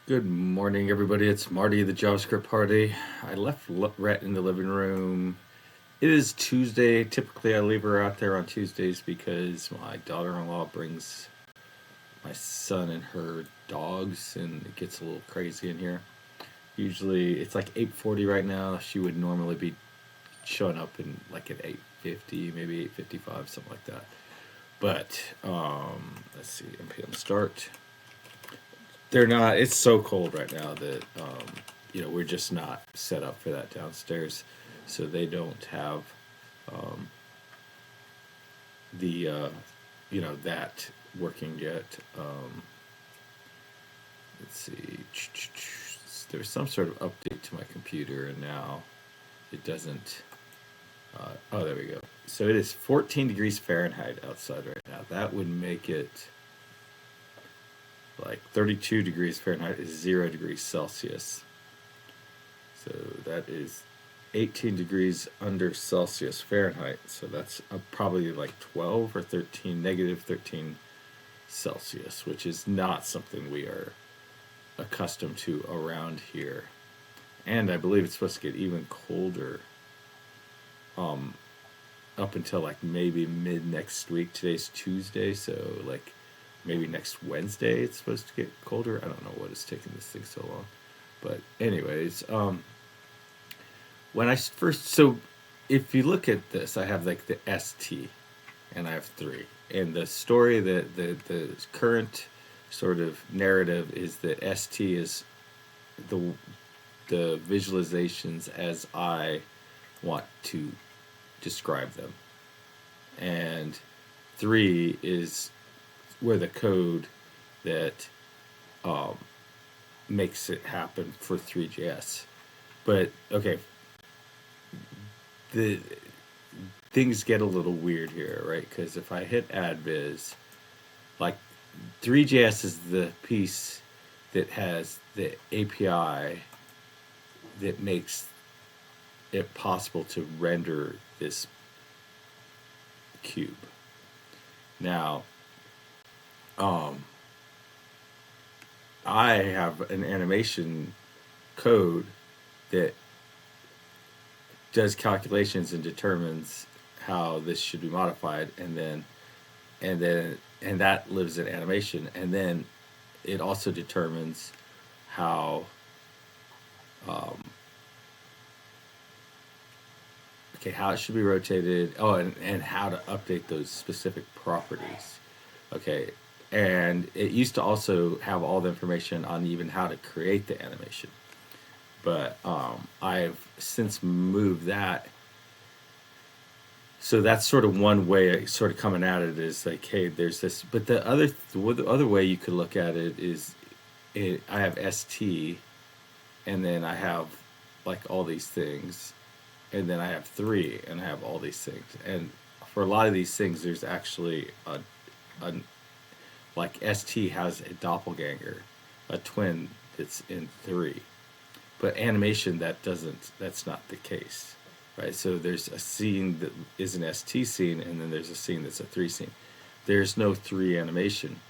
Good morning, everybody. It's Marty, the JavaScript party. I left Rhett in the living room. It is Tuesday. Typically, I leave her out there on Tuesdays because my daughter-in-law brings my son and her dogs, and it gets a little crazy in here. Usually, it's like 8:40 right now. She would normally be showing up in like at 8:50, maybe 8:55, something like that. But let's see, npm start. They're not. It's so cold right now that we're just not set up for that downstairs, so they don't have um, the that working yet. Let's see. There's some sort of update to my computer, and now it doesn't. Oh, there we go. So it is 14 degrees Fahrenheit outside right now. That would make it like 32 degrees Fahrenheit is 0 degrees Celsius. So that is 18 degrees under Celsius Fahrenheit. So that's probably like 12 or 13, negative 13 Celsius, which is not something we are accustomed to around here. And I believe it's supposed to get even colder um, up until like maybe mid next week. Today's Tuesday, so like maybe next Wednesday it's supposed to get colder. I don't know what is taking this thing so long. But anyways, when I first, so if you look at this, I have like the ST, and I have three. And the story, the current sort of narrative is that ST is the the visualizations as I want to describe them, and three is where the code that um, makes it happen for ThreeJS. But okay, the things get a little weird here, right? Because if I hit add viz, like ThreeJS is the piece that has the API that makes it possible to render this cube. Now, um, I have an animation code that does calculations and determines how this should be modified, and that lives in animation, and then it also determines how um, how it should be rotated. Oh, and how to update those specific properties. Okay, and it used to also have all the information on even how to create the animation, but I've since moved that. So that's sort of one way, sort of coming at it is like, hey, there's this. But the other way you could look at it is, I have ST, and then I have like all these things, and then I have three, and I have all these things. And for a lot of these things, there's actually a like ST has a doppelganger, a twin that's in three. But animation, that's not the case, right? So there's a scene that is an ST scene, and then there's a scene that's a three scene. There's no three animation.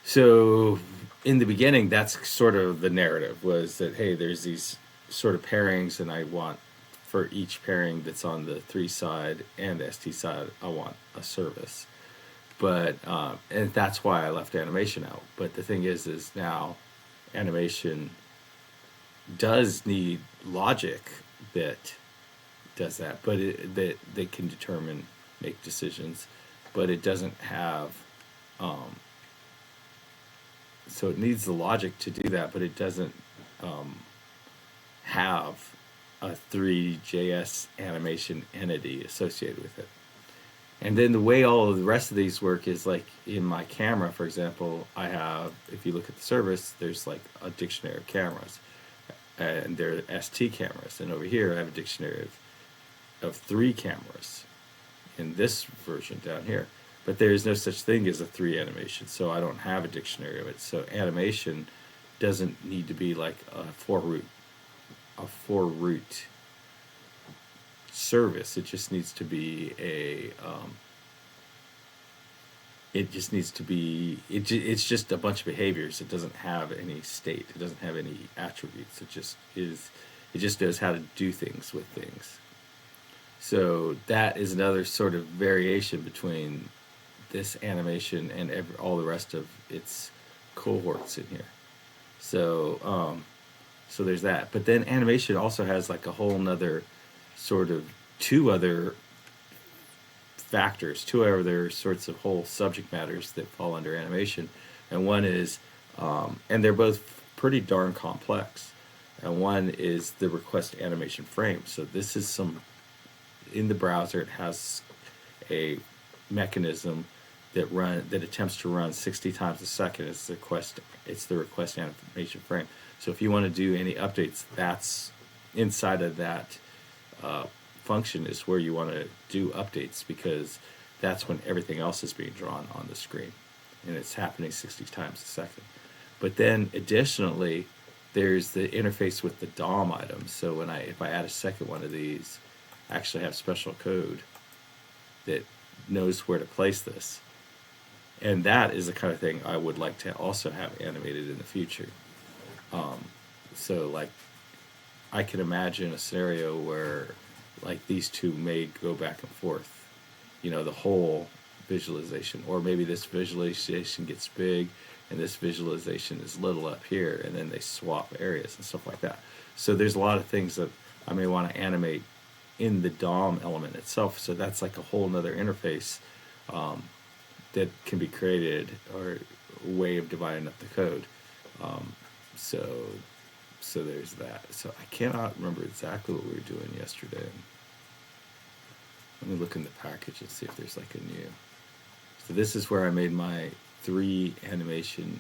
So in the beginning, that's sort of the narrative, was that, hey, there's these sort of pairings, and I want, for each pairing that's on the three side and the ST side, I want a service. But and that's why I left animation out. But the thing is now animation does need logic that does that, but that they can determine, make decisions, but it doesn't have. Um, so it needs the logic to do that, but it doesn't um, have a Three.js animation entity associated with it. And then the way all of the rest of these work is like in my camera, for example, I have, if you look at the service, there's like a dictionary of cameras, and they're ST cameras. And over here, I have a dictionary of three cameras in this version down here. But there is no such thing as a three animation, so I don't have a dictionary of it. So animation doesn't need to be like a for root service. It just needs to be it just needs to be, it's just a bunch of behaviors. It doesn't have any state. It doesn't have any attributes. It just is, it just knows how to do things with things. So that is another sort of variation between this animation and all the rest of its cohorts in here. So there's that. But then animation also has like a whole nother sort of two other factors, two other sorts of whole subject matters that fall under animation. And one is, and they're both pretty darn complex. And one is the request animation frame. So this is some, in the browser, it has a mechanism that attempts to run 60 times a second. It's the request animation frame. So if you want to do any updates, that's inside of that function is where you want to do updates, because that's when everything else is being drawn on the screen, and it's happening 60 times a second. But then additionally, there's the interface with the DOM items. So if I add a second one of these, I actually have special code that knows where to place this. And that is the kind of thing I would like to also have animated in the future. So like, I can imagine a scenario where like these two may go back and forth, the whole visualization, or maybe this visualization gets big and this visualization is little up here, and then they swap areas and stuff like that. So there's a lot of things that I may want to animate in the DOM element itself. So that's like a whole nother interface that can be created, or a way of dividing up the code. So there's that. So I cannot remember exactly what we were doing yesterday. Let me look in the package and see if there's like a new. So this is where I made my 3 animation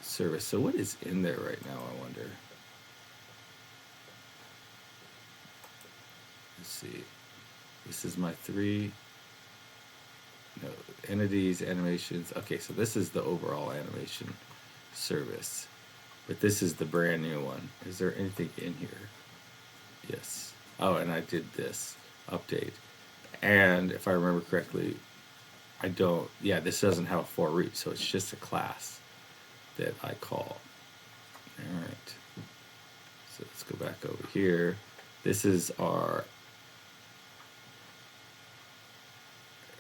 service. So what is in there right now, I wonder? Let's see. This is my 3 entities, animations. Okay, so this is the overall animation service, but this is the brand new one. Is there anything in here? Yes. Oh, and I did this update, and if I remember correctly, this doesn't have a for root, so it's just a class that I call. All right, so let's go back over here. This is our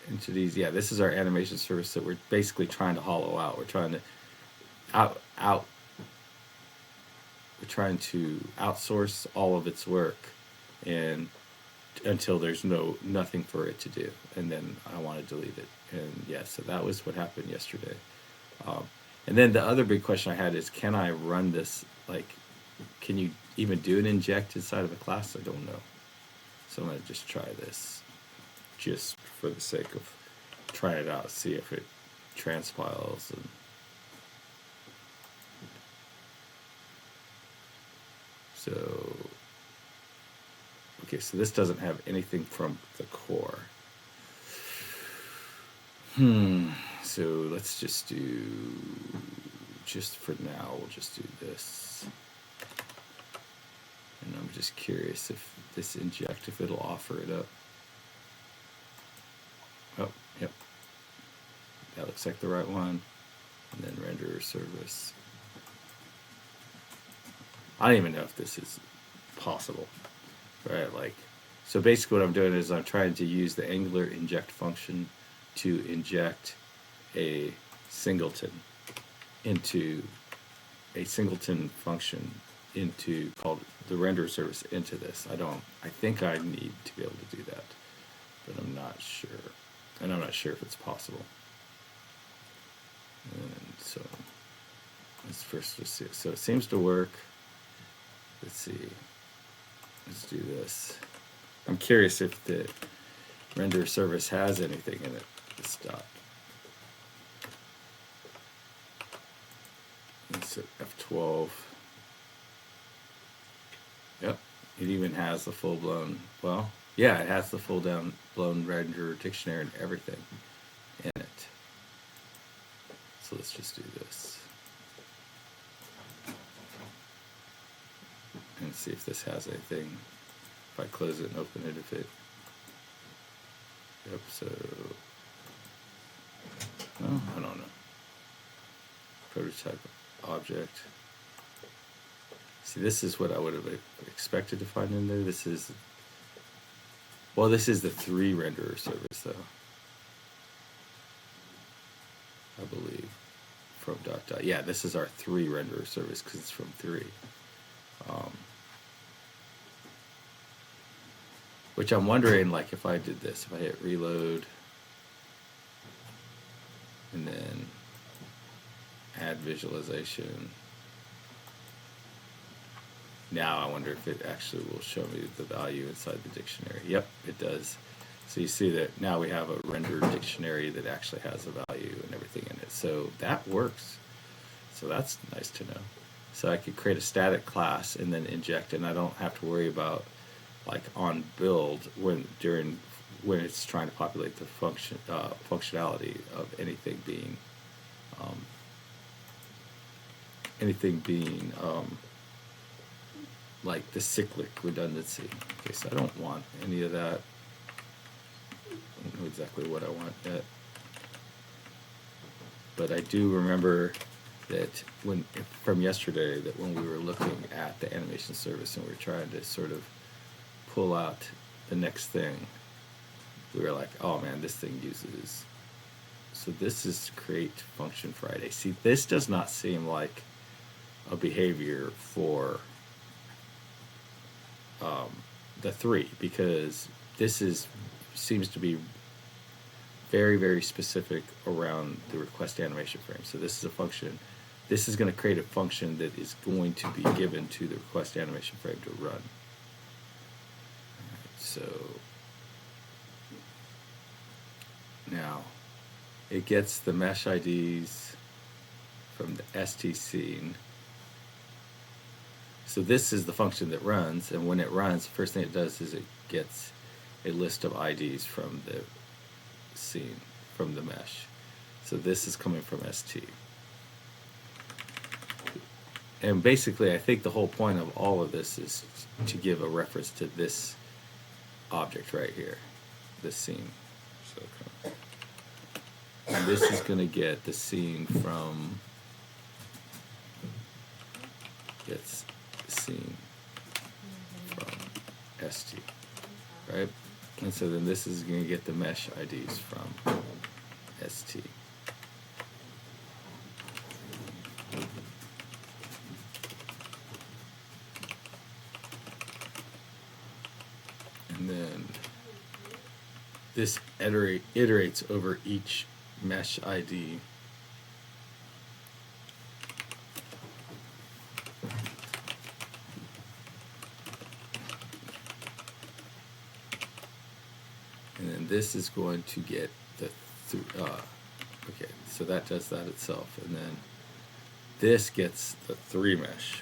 entities. This is our animation service that we're basically trying to hollow out. We're trying to we're trying to outsource all of its work, and until there's nothing for it to do, and then I want to delete it. And so that was what happened yesterday. And then the other big question I had is, can I run this? Like, can you even do an inject inside of a class? I don't know. So I'm going to just try this, just for the sake of trying it out, see if it transpiles. And so, okay, so this doesn't have anything from the core. So let's just for now, we'll just do this. And I'm just curious if this inject, if it'll offer it up. Oh, yep. That looks like the right one. And then render service. I don't even know if this is possible, right? Like, so basically what I'm doing is I'm trying to use the Angular inject function to inject a singleton into a singleton function into, called the render service, into this. I think I need to be able to do that, but I'm not sure. And I'm not sure if it's possible. And so let's first just see it. So it seems to work. Let's see. Let's do this. I'm curious if the render service has anything in it. Let's stop. Let's hit F12. Yep. It even has the full-blown, well, yeah, it has the full-blown render dictionary and everything in it. So let's just do this. And see if this has anything. If I close it and open it, if it Yep, so, oh, I don't know. Prototype object. See, this is what I would have expected to find in there. This is, well, this is the 3 renderer service, though. I believe. From dot dot. Yeah, this is our 3 renderer service because it's from 3. Which I'm wondering, like, if I did this, if I hit reload and then add visualization. Now I wonder if it actually will show me the value inside the dictionary. Yep, it does. So you see that now we have a rendered dictionary that actually has a value and everything in it. So that works. So that's nice to know. So I could create a static class and then inject, and I don't have to worry about, like, on build when it's trying to populate the functionality of anything being like the cyclic redundancy. Okay, so I don't want any of that. I don't know exactly what I want yet, but I do remember that from yesterday, that when we were looking at the animation service and we were trying to sort of pull out the next thing, we were like, oh man, this thing uses, so this is create function Friday. See, this does not seem like a behavior for the 3, because this seems to be very, very specific around the request animation frame. So this is a function. This is going to create a function that is going to be given to the request animation frame to run. So now it gets the mesh IDs from the ST scene. So this is the function that runs, and when it runs, the first thing it does is it gets a list of IDs from the scene, from the mesh. So this is coming from ST. And basically, I think the whole point of all of this is to give a reference to this object right here, this scene. So, and this is going to get the scene from, gets the scene from ST, right? And so then this is going to get the mesh IDs from ST. And then this iterates over each mesh ID. And then this is going to get the, okay, so that does that itself. And then this gets the 3 mesh.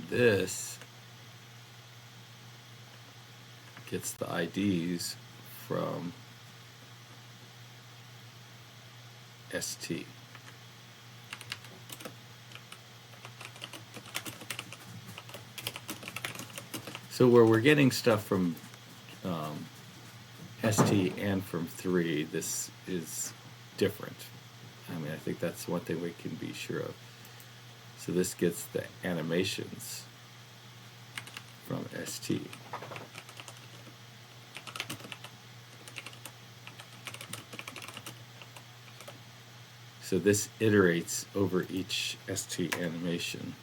This gets the IDs from ST. So where we're getting stuff from ST and from 3, this is different. I mean, I think that's one thing we can be sure of. So this gets the animations from ST. So this iterates over each ST animation.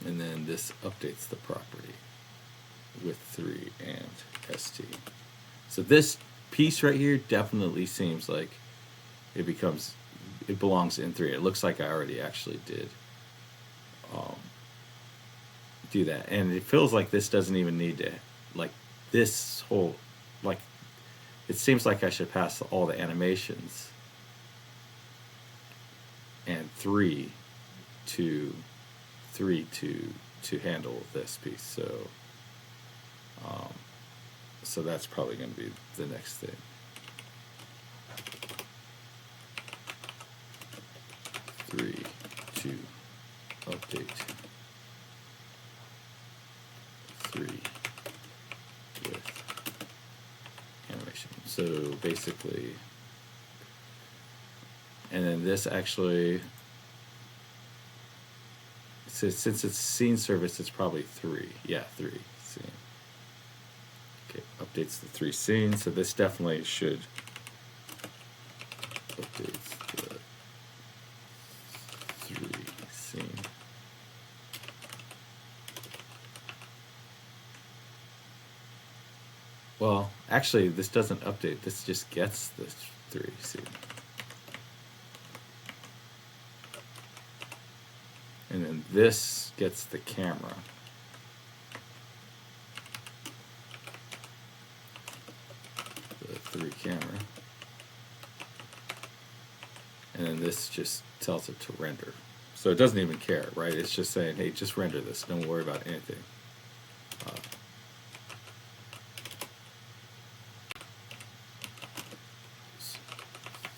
And then this updates the property with 3 and ST. So this piece right here definitely seems like it belongs in 3. It looks like I already actually did do that. And it feels like this doesn't even need to, like, this whole, like, it seems like I should pass all the animations and three to handle this piece. So that's probably going to be the next thing. 3 to update 3 with animation. So basically, and then this actually, so since it's scene service, it's probably 3. Yeah, 3 scene. Okay, updates the 3 scenes. So this definitely should updates the 3 scene. Well, actually, this doesn't update. This just gets the 3 scene. And then this gets the camera. The 3 camera. And then this just tells it to render. So it doesn't even care, right? It's just saying, hey, just render this. Don't worry about anything.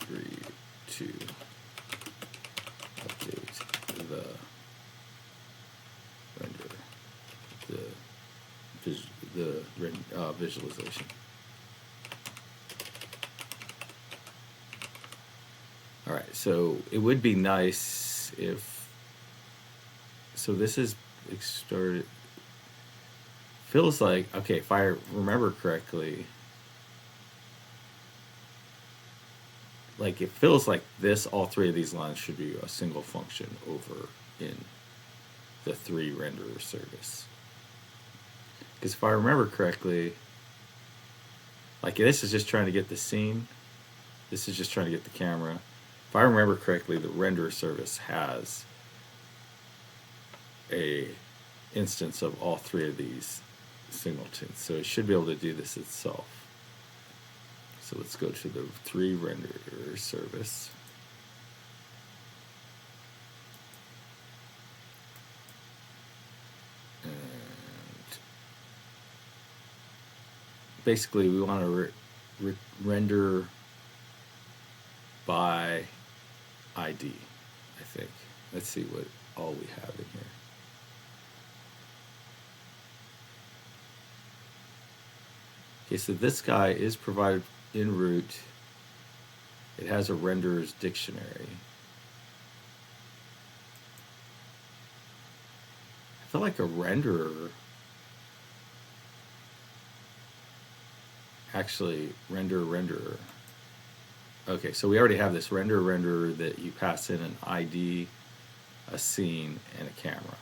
3 to update the render, the visualization. All right, so it would be nice if, so this is started, feels like, okay, if I remember correctly, like it feels like this, all 3 of these lines should be a single function over in the 3 renderer service. Because if I remember correctly, like this is just trying to get the scene, this is just trying to get the camera. If I remember correctly, the renderer service has a instance of all 3 of these singletons, so it should be able to do this itself. So let's go to the 3 renderer service. And basically we want to render by ID, I think. Let's see what all we have in here. Okay, so this guy is provided in root. It has a renderer's dictionary. I feel like a renderer actually renderer. Okay, so we already have this renderer that you pass in an ID, a scene, and a camera.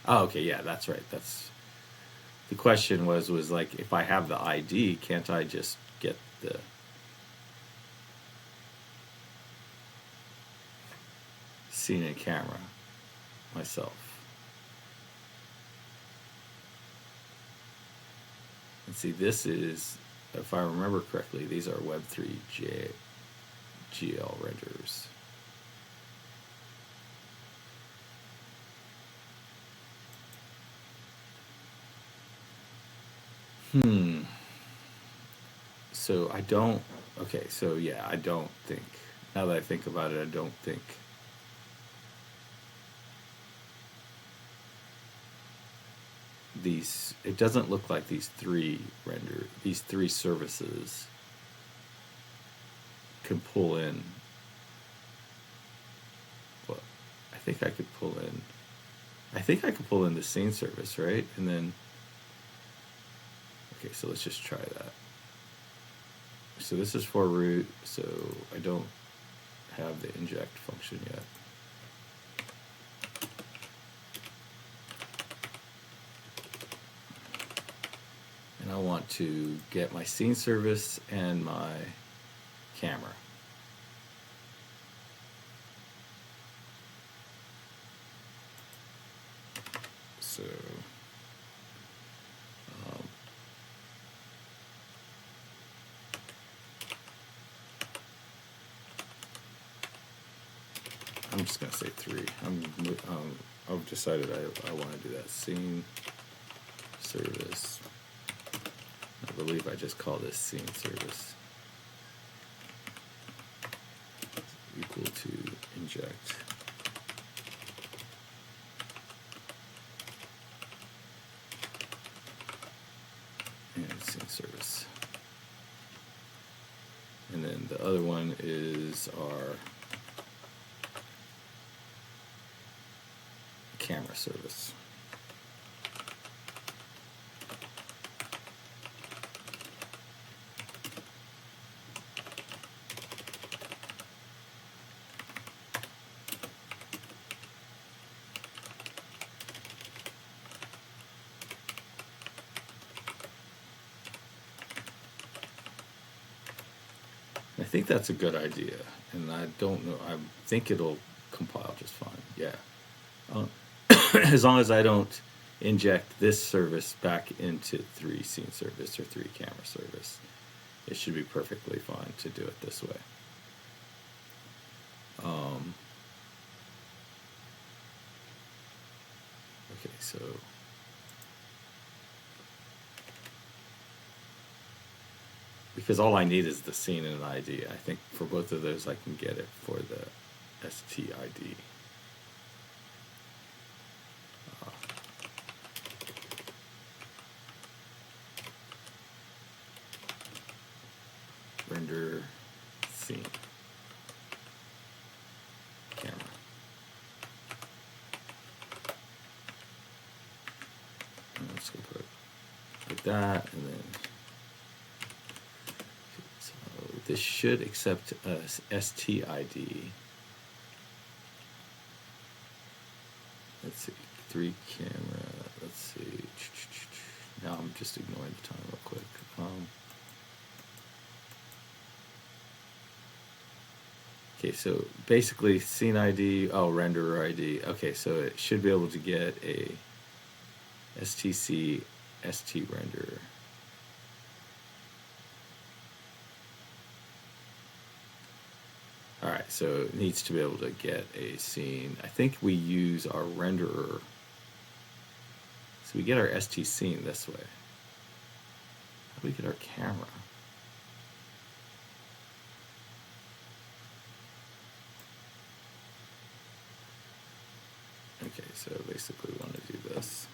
Oh, okay, yeah, that's right. That's the question was like, if I have the ID, can't I just get the scene and camera myself? And see, this is, if I remember correctly, these are Web3 GL renderers. So I don't, okay, so yeah, I don't think, now that I think about it, I don't think these, it doesn't look like these 3 services can pull in, well, I think I could pull in the scene service, right? And then, okay, so let's just try that. So this is for root, so I don't have the inject function yet. And I want to get my scene service and my camera. So I'm just gonna say 3. I've decided I want to do that. Scene service. I believe I just call this scene service equal to inject. And scene service. And then the other one is our camera service. I think that's a good idea, and I don't know. I think it'll compile just fine. Yeah, as long as I don't inject this service back into 3 scene service or 3 camera service, it should be perfectly fine to do it this way. Okay, so. Because all I need is the scene and an ID. I think for both of those I can get it for the STID. Render scene camera. And let's go put it like that, and then so this should accept a STID. Let's see, 3 camera. Let's see. Now I'm just ignoring the time real quick. Okay, so basically scene ID, renderer ID. Okay, so it should be able to get a STC ST renderer. Alright, so it needs to be able to get a scene. I think we use our renderer. So we get our ST scene this way. How do we get our camera? Okay, so basically we want to do this.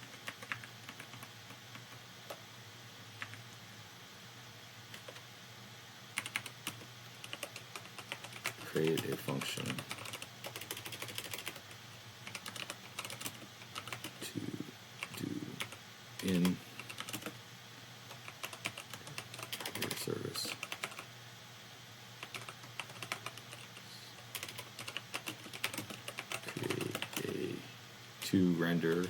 Create a function to do in your service. To render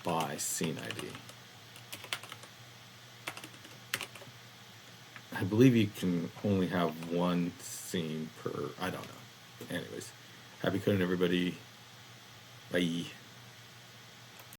by scene ID. I believe you can only have 1 scene per, I don't know. Anyways, happy coding everybody. Bye.